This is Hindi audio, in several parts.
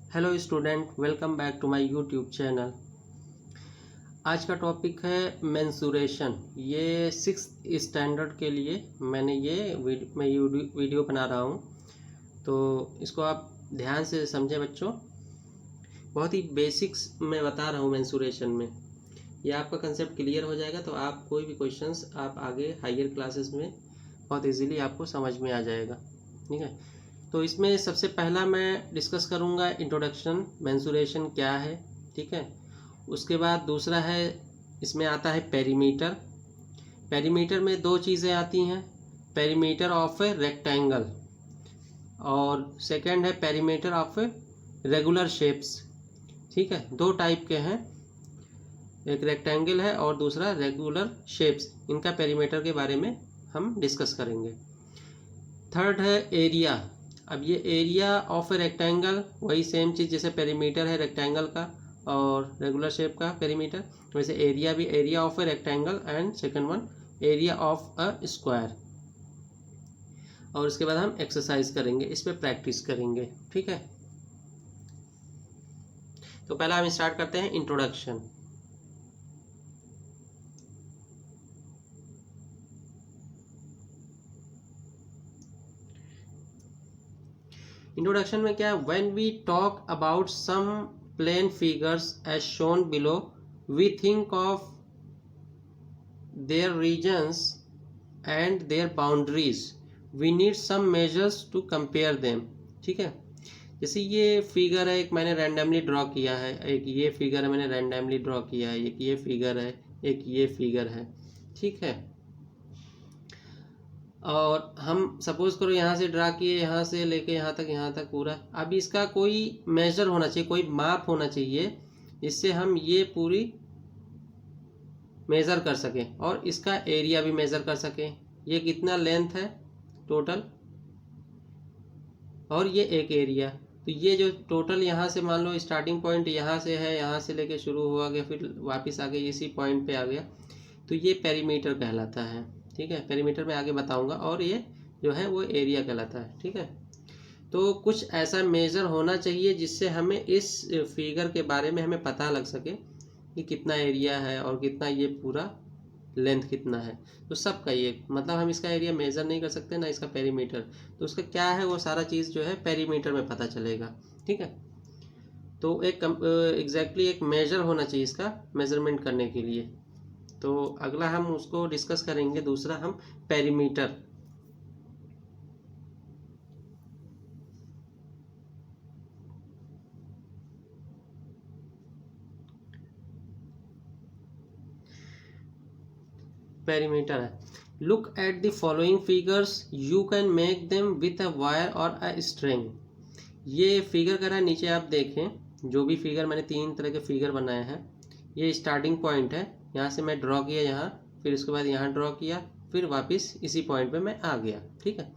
Hello student, welcome back to my YouTube channel. आज का टॉपिक है मेंसुरेशन। ये 6th स्टैंडर्ड के लिए मैंने ये वीडियो बना रहा हूँ, तो इसको आप ध्यान से समझें बच्चों। बहुत ही बेसिक्स में बता रहा हूँ मेंसुरेशन में। ये आपका कंसेप्ट क्लियर हो जाएगा तो आप कोई भी क्वेश्चंस आप आगे हायर क्लासेस में बहुत इजीली आपको समझ में आ जाएगा। ठीक है, तो इसमें सबसे पहला मैं डिस्कस करूंगा इंट्रोडक्शन, मेंसुरेशन क्या है। ठीक है, उसके बाद दूसरा है, इसमें आता है पेरीमीटर। पेरीमीटर में दो चीज़ें आती हैं, पेरीमीटर ऑफ ए रेक्टेंगल और सेकंड है perimeter of a regular shapes. ठीक है, दो टाइप के हैं, एक रेक्टेंगल है और दूसरा रेगुलर शेप्स। इनका पेरीमीटर के बारे में हम डिस्कस करेंगे। थर्ड है एरिया। अब ये एरिया ऑफ ए रेक्टेंगल, वही सेम चीज़ जैसे पेरीमीटर है रेक्टेंगल का और रेगुलर शेप का पेरीमीटर, वैसे एरिया भी area of a rectangle and second one area of a square. और उसके बाद हम एक्सरसाइज करेंगे, इस पर प्रैक्टिस करेंगे। ठीक है, तो पहला हम स्टार्ट करते हैं इंट्रोडक्शन। इंट्रोडक्शन में क्या है, when we talk about some plane figures as shown below, we think of their regions and their boundaries, we need some measures to compare them. ठीक है, जैसे ये फिगर है, एक मैंने रैंडमली ड्रॉ किया है, एक ये फिगर है मैंने रैंडमली ड्रॉ किया है, एक ये फिगर है, एक ये फिगर है। ठीक है, और हम सपोज करो यहाँ से ड्रा किए, यहाँ से लेके यहाँ तक पूरा। अब इसका कोई मेजर होना चाहिए, कोई माप होना चाहिए जिससे हम ये पूरी मेज़र कर सकें और इसका एरिया भी मेज़र कर सकें। ये कितना लेंथ है टोटल और ये एक एरिया। तो ये जो टोटल यहाँ से मान लो स्टार्टिंग पॉइंट यहाँ से है, यहाँ से लेके शुरू हुआ गया, फिर वापस आगे इसी पॉइंट पे आ गया, तो ये पेरीमीटर कहलाता है। ठीक है, पेरीमीटर में आगे बताऊंगा। और ये जो है वो एरिया कहलाता है। ठीक है, तो कुछ ऐसा मेजर होना चाहिए जिससे हमें इस फिगर के बारे में हमें पता लग सके कि कितना एरिया है और कितना ये पूरा लेंथ कितना है। तो सबका ये मतलब हम इसका एरिया मेजर नहीं कर सकते ना इसका पेरीमीटर, तो उसका क्या है वो सारा चीज़ जो है पेरीमीटर में पता चलेगा। ठीक है, तो एक एग्जैक्टली एक मेजर होना चाहिए इसका मेजरमेंट करने के लिए। तो अगला हम उसको डिस्कस करेंगे, दूसरा हम पेरीमीटर। पेरीमीटर है, look at the following figures, you can make them with a wire और अ स्ट्रिंग। ये फिगर करा है, नीचे आप देखें जो भी फिगर मैंने 3 तरह के फिगर बनाए हैं, ये स्टार्टिंग पॉइंट है, यहाँ से मैं ड्रॉ किया यहाँ, फिर उसके बाद यहाँ ड्रॉ किया, फिर वापस इसी पॉइंट पे मैं आ गया। ठीक है,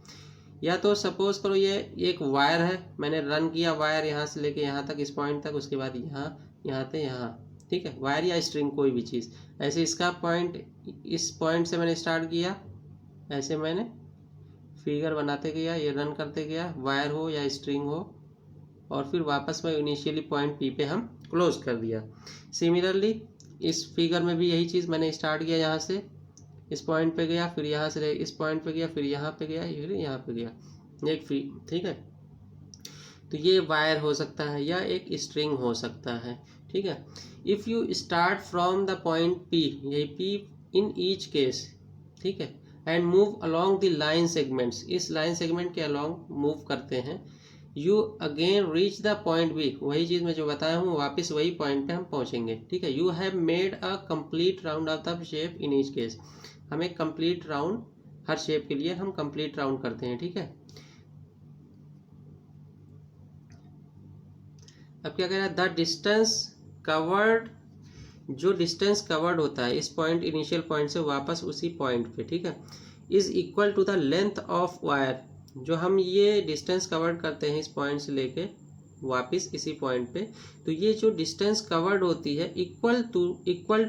या तो सपोज करो ये एक वायर है, मैंने रन किया वायर यहाँ से लेके यहाँ तक, इस पॉइंट तक, उसके बाद यहाँ से यहाँ। ठीक है, वायर या स्ट्रिंग कोई भी चीज़। ऐसे इसका पॉइंट, इस पॉइंट से मैंने स्टार्ट किया, ऐसे मैंने फिगर बनाते गया, ये रन करते गया, वायर हो या स्ट्रिंग हो, और फिर वापस में इनिशियली पॉइंट पी पे हम क्लोज कर दिया। सिमिलरली इस फिगर में भी यही चीज़, मैंने स्टार्ट किया यहाँ से, इस पॉइंट पे गया, फिर यहाँ से इस पॉइंट पे गया, फिर यहाँ पे गया, फिर यहाँ पे गया, एक ठीक है, तो ये वायर हो सकता है या एक स्ट्रिंग हो सकता है। ठीक है, if you start from the point P, यही पी इन ईच केस, ठीक है, and move along the line segments, इस लाइन सेगमेंट के अलोंग मूव करते हैं, you again reach the point B, वही चीज़ मैं जो बताया हूँ वापस वही पॉइंट पे हम पहुँचेंगे। ठीक है, you have made a complete round of the shape in each case, हम एक कंप्लीट राउंड, हर शेप के लिए हम कंप्लीट राउंड करते हैं। ठीक है, अब क्या कह रहा है, द डिस्टेंस कवर्ड, जो डिस्टेंस कवर्ड होता है इस पॉइंट, इनिशियल पॉइंट से वापस उसी पॉइंट पे, ठीक है, is equal to the length of wire, जो हम ये डिस्टेंस कवर्ड करते हैं इस पॉइंट से लेके वापस इसी पॉइंट पे, तो ये जो डिस्टेंस कवर्ड होती है equal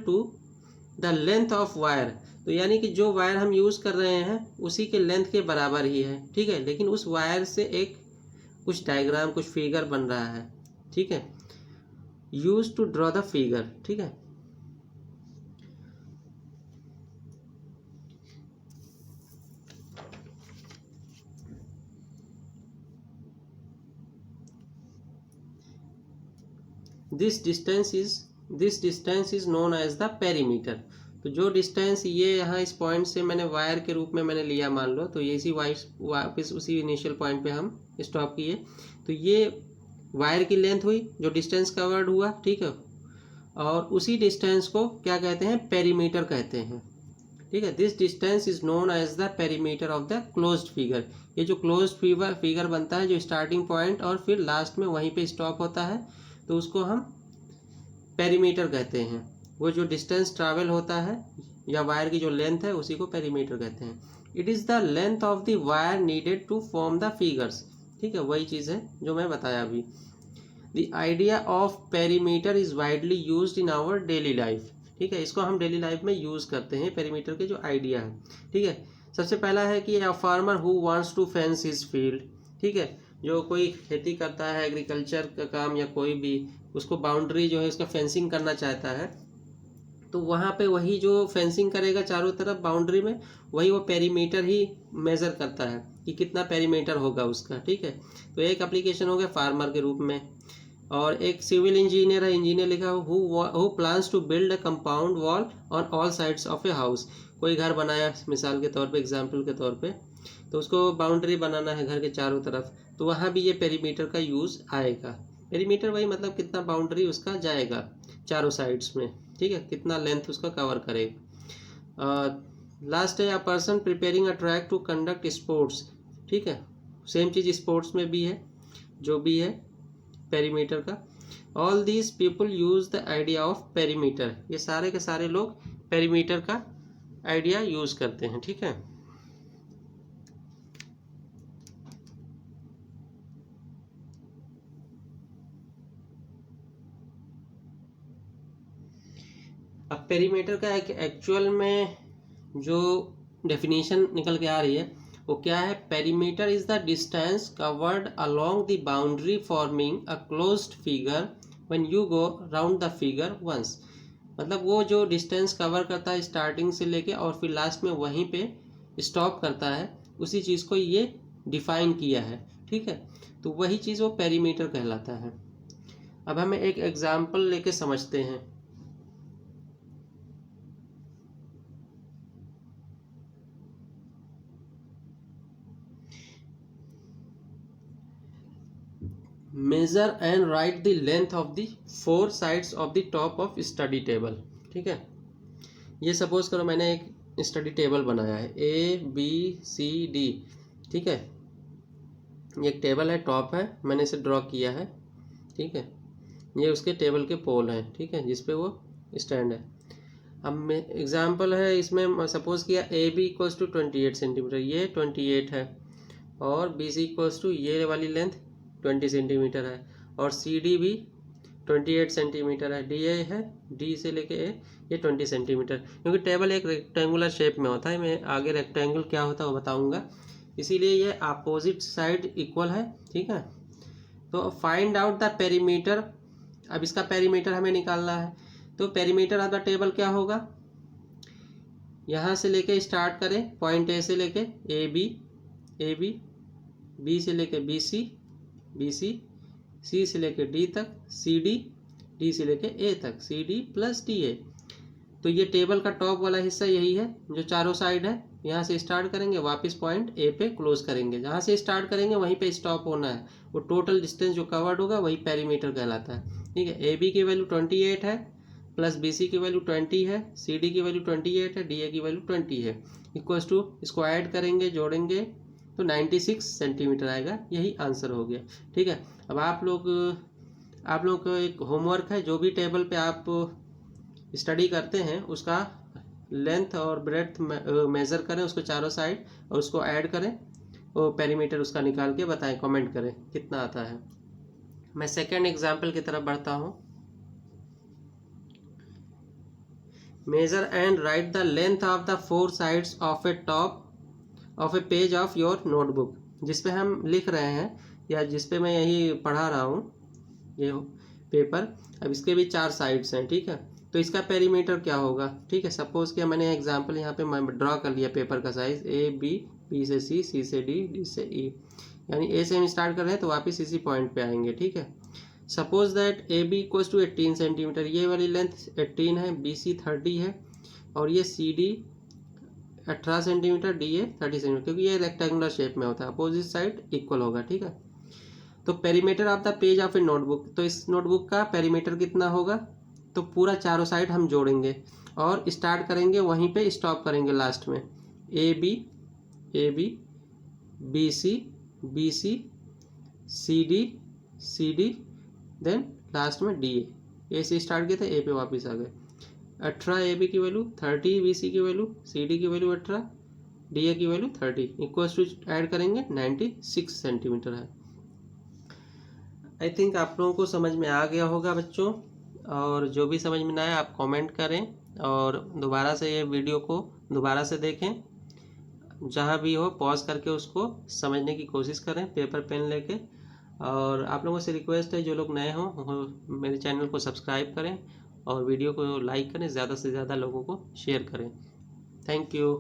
to the length of wire, तो यानी कि जो वायर हम यूज़ कर रहे हैं उसी के लेंथ के बराबर ही है। ठीक है, लेकिन उस वायर से एक कुछ डायग्राम, कुछ फिगर बन रहा है। ठीक है, use to draw the figure. ठीक है, this distance is known as the perimeter. तो जो डिस्टेंस ये यहाँ इस पॉइंट से मैंने वायर के रूप में मैंने लिया मान लो, तो ये इसी वापस उसी इनिशियल पॉइंट पे हम स्टॉप किए, तो ये वायर की लेंथ हुई जो डिस्टेंस कवर्ड हुआ। ठीक है, और उसी डिस्टेंस को क्या कहते हैं, पेरीमीटर कहते हैं। ठीक है, this distance is known as the perimeter of the closed figure. ये जो क्लोज्ड फिगर बनता है, जो स्टार्टिंग पॉइंट और फिर लास्ट में वहीं पे स्टॉप होता है, तो उसको हम पेरीमीटर कहते हैं। वो जो डिस्टेंस ट्रैवल होता है या वायर की जो लेंथ है उसी को पेरीमीटर कहते हैं। It is the length of the wire needed to form the figures. ठीक है, वही चीज़ है जो मैं बताया अभी। The idea of perimeter is widely used in our daily life. ठीक है, इसको हम डेली लाइफ में यूज़ करते हैं, पेरीमीटर के जो आइडिया है। ठीक है, सबसे पहला है कि a farmer who wants to fence his field. ठीक है, जो कोई खेती करता है, एग्रीकल्चर का काम या कोई भी, उसको बाउंड्री जो है उसका फेंसिंग करना चाहता है, तो वहाँ पे वही जो फेंसिंग करेगा चारों तरफ बाउंड्री में, वही वो पेरीमीटर ही मेज़र करता है कि कितना पेरीमीटर होगा उसका। ठीक है, तो एक एप्लीकेशन हो गया फार्मर के रूप में। और एक सिविल इंजीनियर है, इंजीनियर लिखा who plans to build a compound wall on all sides of a house. कोई घर बनाया मिसाल के तौर पे, एग्जाम्पल के तौर पे, तो उसको बाउंड्री बनाना है घर के चारों तरफ, तो वहाँ भी ये पेरीमीटर का यूज़ आएगा। पेरीमीटर वही मतलब कितना बाउंड्री उसका जाएगा चारों साइड्स में। ठीक है, कितना लेंथ उसका कवर करेगा। लास्ट है, a person preparing a track to conduct sports. ठीक है, सेम चीज़ स्पोर्ट्स में भी है, जो भी है पेरीमीटर का। All these people use the idea of perimeter. ये सारे के सारे लोग पेरीमीटर का आइडिया यूज करते हैं। ठीक है, अब पेरीमीटर का एक एक्चुअल में जो डेफिनेशन निकल के आ रही है वो क्या है, perimeter is the distance covered along the boundary forming a closed figure when you go round the figure once. मतलब वो जो डिस्टेंस कवर करता है स्टार्टिंग से लेके और फिर लास्ट में वहीं पे स्टॉप करता है, उसी चीज़ को ये डिफाइन किया है। ठीक है, तो वही चीज़ वो पेरीमीटर कहलाता है। अब हमें एक एग्जाम्पल लेके समझते हैं। Measure and write the length of the 4 sides of the top of study table. ठीक है, ये सपोज करो मैंने एक स्टडी टेबल बनाया है ABCD। ठीक है, ये एक टेबल है, टॉप है, मैंने इसे ड्रॉ किया है। ठीक है, ये उसके टेबल के पोल हैं। ठीक है, जिस पे वो स्टैंड है। अब मैं एग्जांपल है इसमें सपोज किया AB इक्वल्स टू 28 सेंटीमीटर, ये 28 है, और BC इक्वल्स टू ये वाली लेंथ 20 सेंटीमीटर है, और CD भी 28 सेंटीमीटर है, DA है, D से लेके A ये 20 सेंटीमीटर। क्योंकि टेबल एक रेक्टेंगुलर शेप में होता है, मैं आगे रेक्टेंगल क्या होता है वो बताऊंगा, इसीलिए ये अपोजिट साइड इक्वल है। ठीक है, तो फाइंड आउट द पेरीमीटर। अब इसका पेरीमीटर हमें निकालना है, तो पेरीमीटर ऑफ द टेबल क्या होगा, यहाँ से लेके स्टार्ट करें पॉइंट A से लेके AB, B से लेके BC, C से लेके D तक, D से लेके A तक, CD प्लस DA। तो ये टेबल का टॉप वाला हिस्सा यही है जो चारों साइड है। यहाँ से स्टार्ट करेंगे, वापस पॉइंट A पे क्लोज करेंगे, जहाँ से स्टार्ट करेंगे वहीं पे स्टॉप होना है। वो टोटल डिस्टेंस जो कवर्ड होगा वही पेरीमीटर कहलाता है। ठीक है, AB की वैल्यू 28 है, प्लस BC की वैल्यू 20 है, CD की वैल्यू 28 है, DA की वैल्यू 20 है, इक्वल्स टू इसको ऐड करेंगे, जोड़ेंगे तो 96 सेंटीमीटर आएगा। यही आंसर हो गया। ठीक है, अब आप लोग को एक होमवर्क है, जो भी टेबल पे आप स्टडी करते हैं उसका लेंथ और ब्रेड्थ मेज़र करें, उसको चारों साइड, और उसको ऐड करें, वो पेरीमीटर उसका निकाल के बताएं, कमेंट करें कितना आता है। मैं सेकेंड एग्जाम्पल की तरफ बढ़ता हूँ। Measure and write the length of the 4 sides of a top of a page of your notebook. जिस पे हम लिख रहे हैं या जिस पे मैं यही पढ़ा रहा हूँ, ये पेपर। अब इसके भी 4 साइड्स हैं, ठीक है। तो इसका पेरीमीटर क्या होगा, ठीक है। सपोज कि मैंने एग्जांपल यहाँ पे मैं ड्रॉ कर लिया पेपर का साइज ए बी, बी से सी, सी से डी, डी से ई, यानी ए से हम स्टार्ट कर रहे हैं तो वापस इसी पॉइंट पे आएंगे, ठीक है। Suppose that A B equals to 18 centimetre, ये वाली लेंथ 18 है, बी सी 30 है, और ये C D 18 centimetre, D A 30 centimetre, क्योंकि ये रेक्टेंगुलर शेप में होता है, अपोजिट साइड इक्वल होगा, ठीक है। तो perimeter of the page of A notebook, तो इस नोटबुक का पेरीमीटर कितना होगा, तो पूरा चारों साइड हम जोड़ेंगे और स्टार्ट करेंगे वहीं पे स्टॉप करेंगे लास्ट में। A B, A B, B C, B C, C D, C D, then last में डी ए से स्टार्ट किए थे, ए पे वापस आ गए। 18 ए बी की वैल्यू, 30 बी सी की वैल्यू, सी डी की वैल्यू 18, डी ए की वैल्यू 30, इक्वल्स टू ऐड करेंगे 96 सेंटीमीटर है। आई थिंक आप लोगों को समझ में आ गया होगा बच्चों, और जो भी समझ में ना आए आप कमेंट करें और दोबारा से ये वीडियो को दोबारा से देखें, जहाँ भी हो पॉज करके उसको समझने की कोशिश करें पेपर पेन लेके। और आप लोगों से रिक्वेस्ट है, जो लोग नए हों मेरे चैनल को सब्सक्राइब करें और वीडियो को लाइक करें, ज़्यादा से ज़्यादा लोगों को शेयर करें। Thank you.